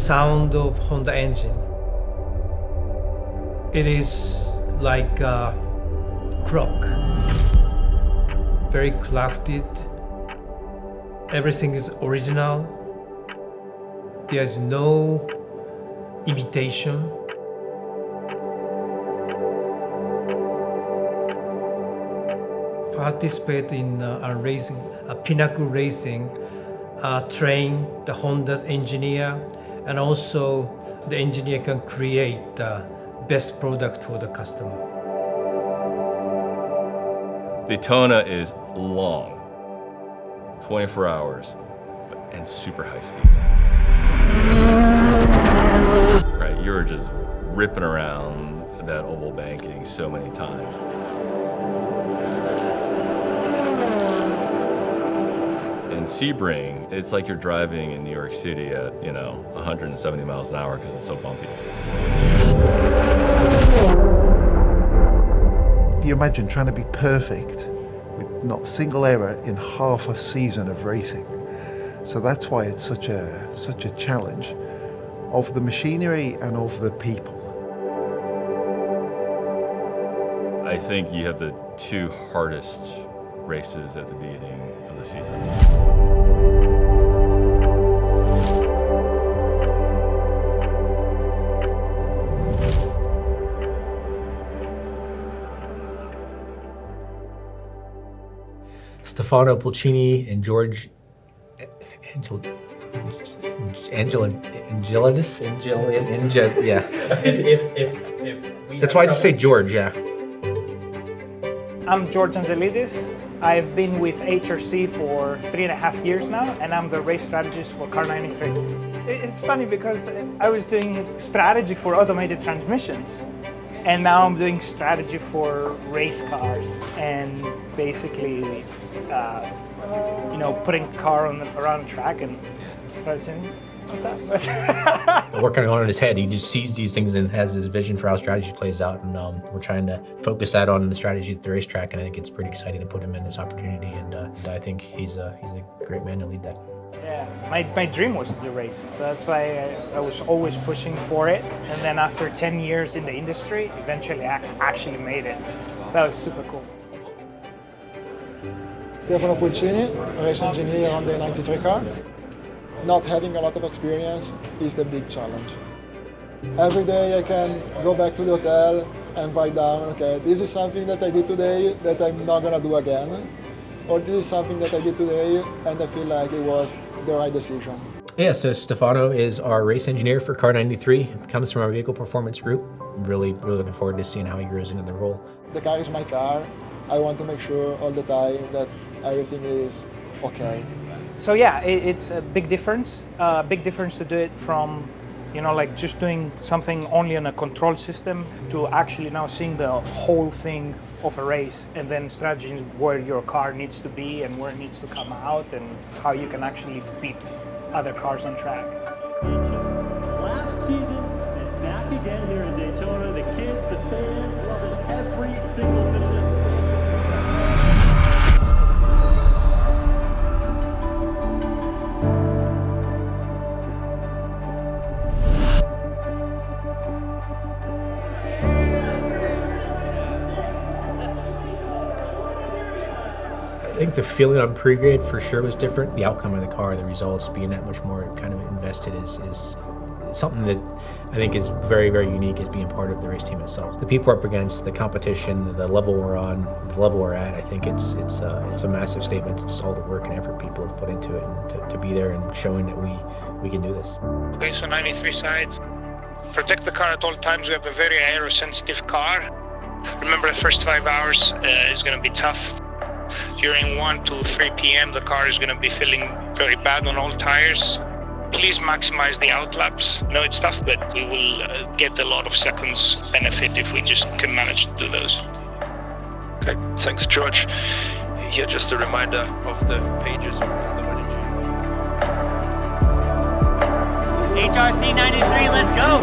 sound of Honda engine. It is like a clock, very crafted. Everything is original. There is no imitation. Participate in racing, pinnacle racing, train the Honda's engineer, and also the engineer can create the best product for the customer. Daytona is long, 24 hours, and super high speed. Right, you were just ripping around that oval banking so many times. In Sebring, it's like you're driving in New York City at, 170 miles an hour because it's so bumpy. You imagine trying to be perfect with not a single error in half a season of racing. So that's why it's such a challenge of the machinery and of the people. I think you have the two hardest races at the beginning of the season. Stefano Pulcini and George Angelidis, yeah. That's why I just say George, yeah. I'm George Angelidis. I've been with HRC for 3.5 years now, and I'm the race strategist for Car 93. It's funny because I was doing strategy for automated transmissions, and now I'm doing strategy for race cars, and basically, putting a car around the track and strategizing. What's up? Working on in his head, he just sees these things and has his vision for how strategy plays out, and we're trying to focus that on the strategy at the racetrack, and I think it's pretty exciting to put him in this opportunity, and I think he's a great man to lead that. Yeah, my dream was to do racing, so that's why I was always pushing for it, and then after 10 years in the industry, eventually I actually made it. So that was super cool. Stefano Pulcini, race engineer on the 93 car. Not having a lot of experience is the big challenge. Every day I can go back to the hotel and write down, okay, this is something that I did today that I'm not gonna do again, or this is something that I did today and I feel like it was the right decision. Yeah, so Stefano is our race engineer for Car 93. He comes from our vehicle performance group. Really looking forward to seeing how he grows into the role. The car is my car. I want to make sure all the time that everything is okay. So yeah, it's a big difference. Big difference to do it from, just doing something only on a control system to actually now seeing the whole thing of a race, and then strategizing where your car needs to be and where it needs to come out and how you can actually beat other cars on track. Last season and back again here in Daytona, the kids, the fans, loving every single minute of this. I think the feeling on pre-grade for sure was different. The outcome of the car, the results, being that much more kind of invested is something that I think is very, very unique as being part of the race team itself. The people we're up against, the competition, the level we're on, the level we're at, I think it's a massive statement to just all the work and effort people have put into it, and to be there and showing that we can do this. Okay, so 93 side. Protect the car at all times. We have a very aero-sensitive car. Remember, the first 5 hours is going to be tough. During 1 to 3 p.m., the car is going to be feeling very bad on all tires. Please maximize the outlaps. I know it's tough, but we will get a lot of seconds benefit if we just can manage to do those. Okay, thanks, George. Here, just a reminder of the pages. HRC 93, let's go!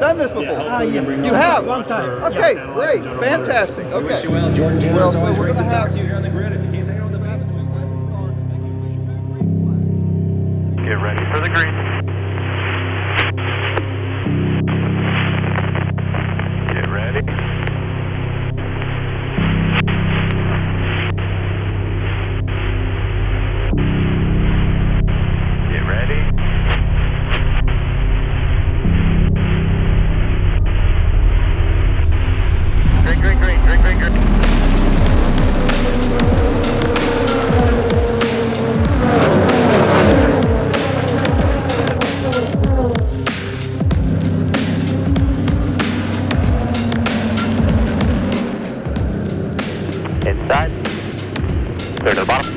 done this before? Yes. You have? One time. Okay, great, fantastic. Okay. Well, so we're going to have. Get ready for the green. Get ready. Get ready. Green. Inside. Clear to the bottom.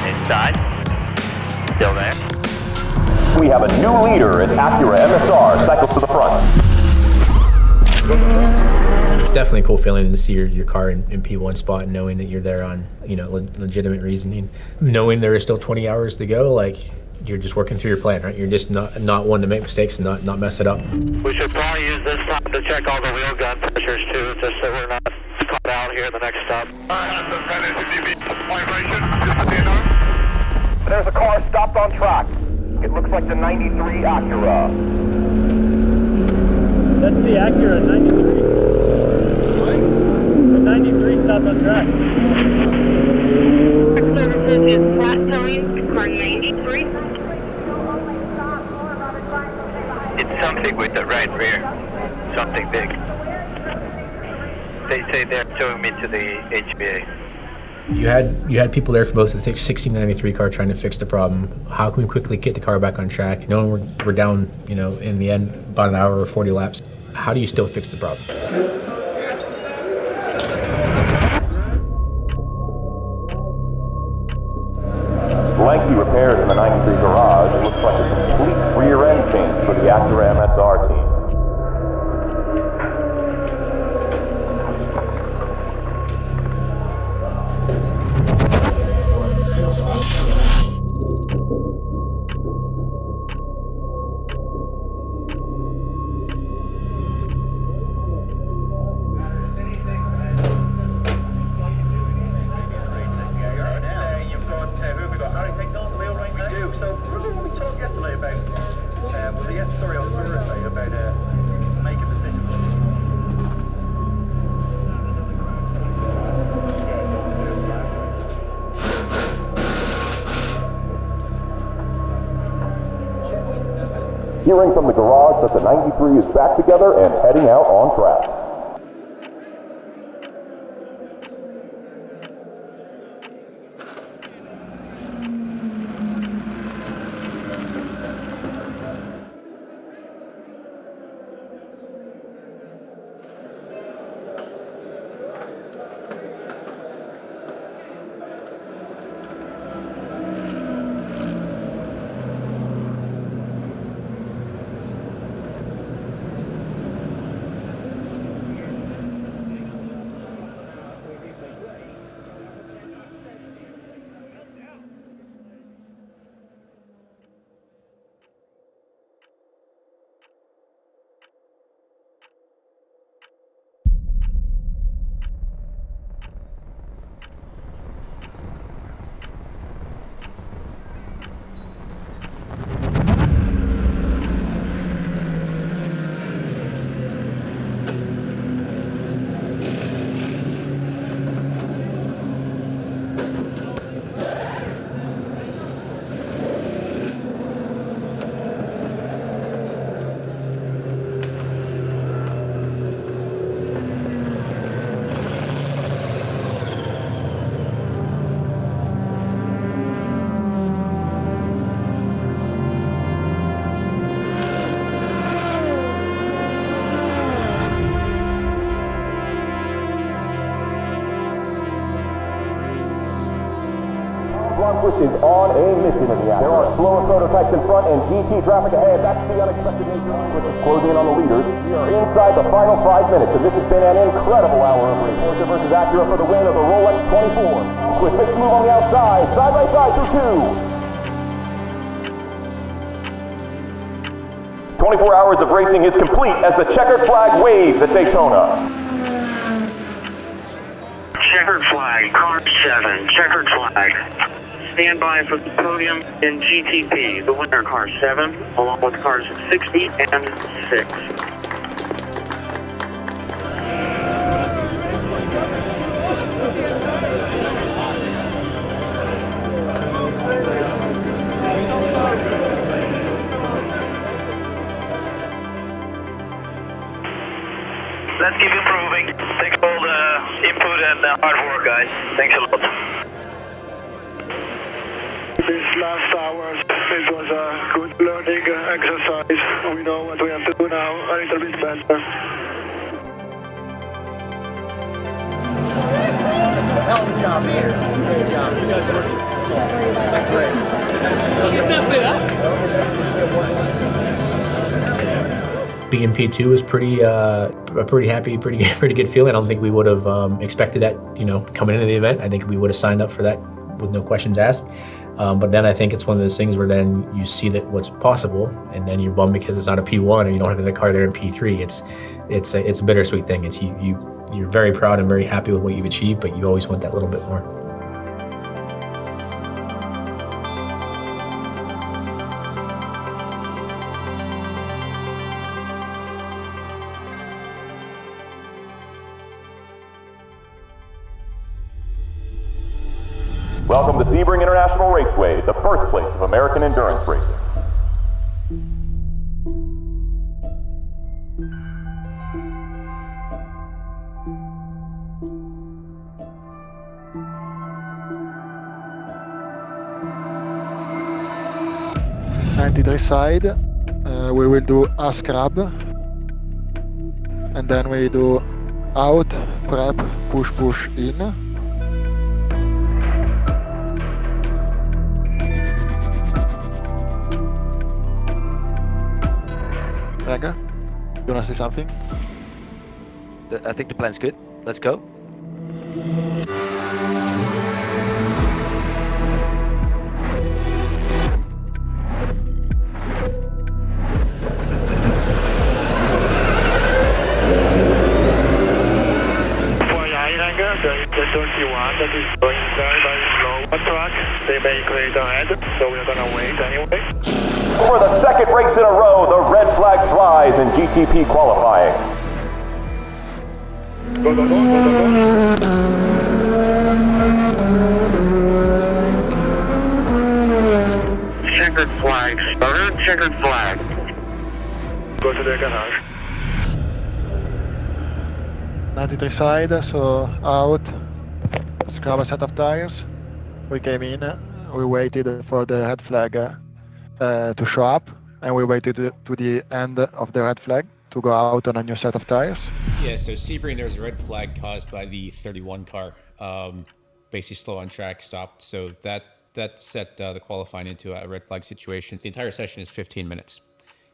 Inside. Still there. We have a new leader in Acura MSR, cycles to the front. It's definitely a cool feeling to see your car in P1 spot and knowing that you're there on, legitimate reasoning. Knowing there is still 20 hours to go, like, you're just working through your plan, right? You're just not one to make mistakes and not mess it up. We should probably use this time to check all the wheel gun pressures too, just so we're not caught out here at the next stop. There's a car stopped on track. It looks like the 93 Acura. That's the Acura 93. The 93 stopped on track. Services is plateauing car 93. It's something with the right rear. Something big. They say they're towing me to the HBA. You had people there for both the 1693 car trying to fix the problem. How can we quickly get the car back on track? Knowing we're down, in the end, about an hour or 40 laps. How do you still fix the problem? Lengthy repairs in the 93 garage. It looks like a complete rear end change for the Acura MSR team. Hearing from the garage that the 93 is back together and heading out on track. Which is on a mission in the act. There are slower prototypes in front and GT traffic ahead. That's the unexpected nature, which is closing in on the leaders. We are inside the final 5 minutes, and this has been an incredible hour of racing. Porsche versus Acura for the win of the Rolex 24. With 6 move on the outside, side by side through 2. 24 hours of racing is complete as the checkered flag waves at Daytona. Checkered flag, car 7, checkered flag. Stand by for the podium in GTP. The winner, car 7, along with cars 60 and 6. Let's keep improving. Thanks for all the input and the hard work, guys. Thanks a lot. These last hours, it was a good learning exercise. We know what we have to do now a little bit better. Hell of a job, Peters. Great job. You guys worked. That's great. Get that Being P2 was pretty happy, pretty good feeling. I don't think we would have expected that, coming into the event. I think we would have signed up for that with no questions asked. But then I think it's one of those things where then you see that what's possible, and then you're bummed because it's not a P1 and you don't have the car there in P3. It's a bittersweet thing. It's you're very proud and very happy with what you've achieved, but you always want that little bit more. Welcome to Sebring International Raceway, the birthplace of American endurance racing. Side, we will do a scrub, and then we do out, prep, push, in. Ranger, you wanna say something? I think the plan's good. Let's go. The 31 that is going very slow on track. They may create ahead, so we're gonna wait anyway. For the second race in a row, the red flag flies in GTP qualifying. Go. Checkered flag, starter, checkered flag. Go to the garage. 93 side, so out, scrub a set of tires. We came in, we waited for the red flag to show up, and we waited to the end of the red flag to go out on a new set of tires. Yeah, so Sebring, there was a red flag caused by the 31 car, basically slow on track, stopped. So that set the qualifying into a red flag situation. The entire session is 15 minutes.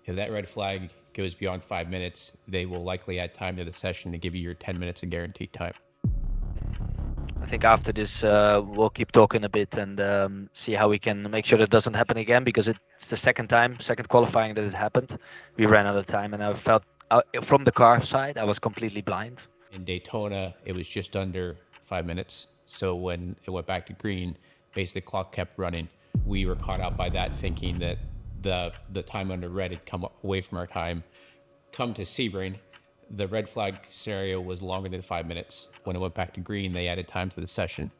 If that red flag goes beyond 5 minutes, they will likely add time to the session to give you your 10 minutes of guaranteed time. I think after this, we'll keep talking a bit and see how we can make sure that doesn't happen again, because it's the second qualifying that it happened. We ran out of time, and I felt from the car side, I was completely blind. In Daytona, it was just under 5 minutes. So when it went back to green, basically the clock kept running. We were caught out by that, thinking that the time under red had come away from our time. Come to Sebring, the red flag scenario was longer than 5 minutes. When it went back to green, they added time to the session,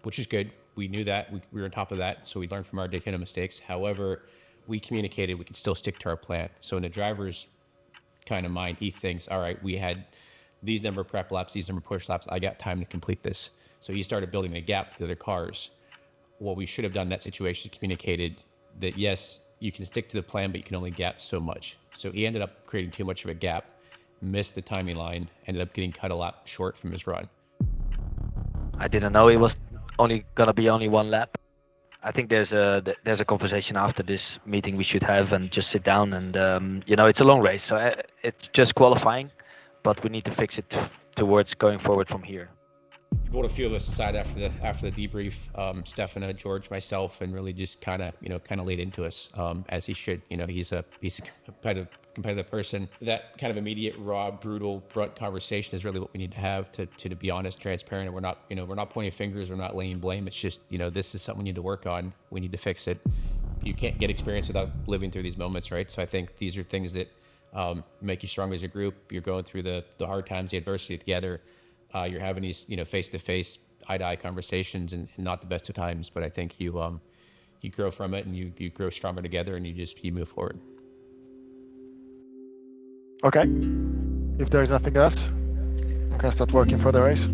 which is good. We knew that. We were on top of that, so we learned from our Daytona mistakes. However, we communicated we could still stick to our plan. So in the driver's kind of mind, he thinks, all right, we had these number of prep laps, these number of push laps. I got time to complete this. So he started building a gap to the other cars. What we should have done in that situation is communicated that, yes, you can stick to the plan, but you can only gap so much. So he ended up creating too much of a gap, missed the timing line, ended up getting cut a lap short from his run. I didn't know it was only gonna be only one lap. I think there's a conversation after this meeting we should have and just sit down and it's a long race, so it's just qualifying, but we need to fix it towards going forward from here. You brought a few of us aside after the debrief, Stefano, George, myself, and really just kind of laid into us as he should. He's a competitive person. That kind of immediate, raw, brutal, blunt conversation is really what we need to have to be honest, transparent. And we're not pointing fingers, we're not laying blame. It's just this is something we need to work on. We need to fix it. You can't get experience without living through these moments, right? So I think these are things that make you stronger as a group. You're going through the hard times, the adversity together. You're having these, face-to-face, eye-to-eye conversations, and not the best of times. But I think you grow from it, and you grow stronger together, and you move forward. Okay. If there's nothing else, we can start working for the race.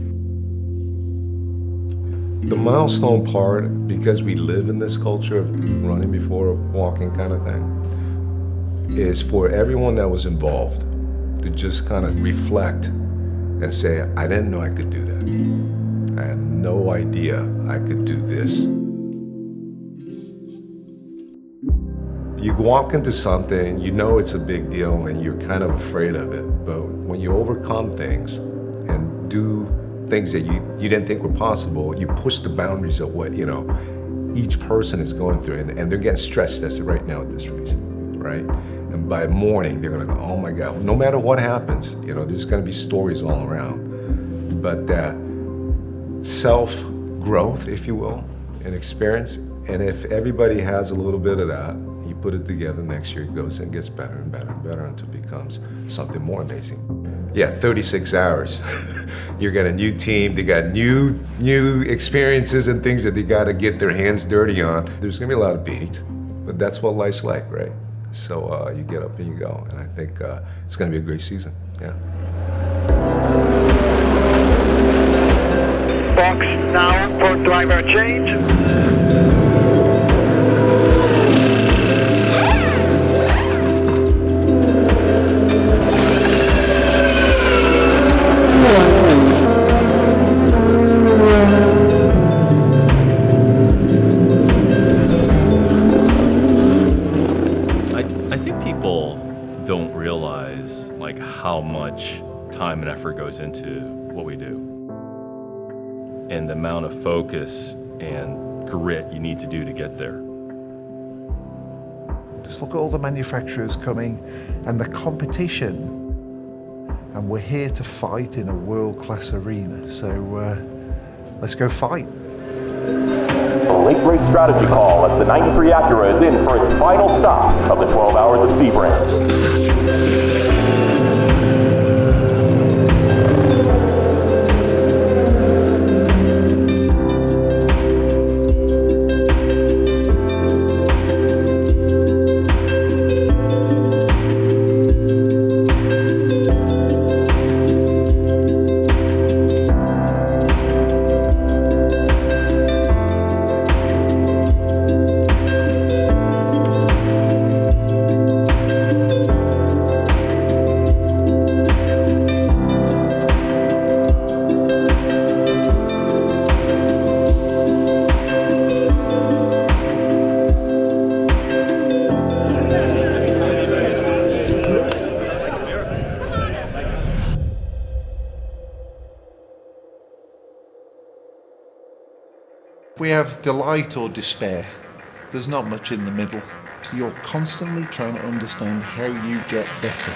The milestone part, because we live in this culture of running before walking kind of thing, is for everyone that was involved to just kind of reflect and say, I didn't know I could do that. I had no idea I could do this. You walk into something, it's a big deal and you're kind of afraid of it, but when you overcome things and do things that you didn't think were possible, you push the boundaries of what, each person is going through, and they're getting stretched as of right now at this race, right? And by morning, they're gonna go, oh my God, no matter what happens, there's gonna be stories all around. But that self-growth, if you will, and experience, and if everybody has a little bit of that, you put it together, next year it goes and gets better and better and better until it becomes something more amazing. Yeah, 36 hours. You got a new team, they got new experiences and things that they gotta get their hands dirty on. There's gonna be a lot of beatings, but that's what life's like, right? So you get up and you go, and I think it's going to be a great season. Yeah. Box now for driver change. Don't realize how much time and effort goes into what we do, and the amount of focus and grit you need to do to get there. Just look at all the manufacturers coming and the competition, and we're here to fight in a world-class arena, so let's go fight. A late race strategy call as the 93 Acura is in for its final stop of the 12 hours of Sebring. We have delight or despair. There's not much in the middle. You're constantly trying to understand how you get better.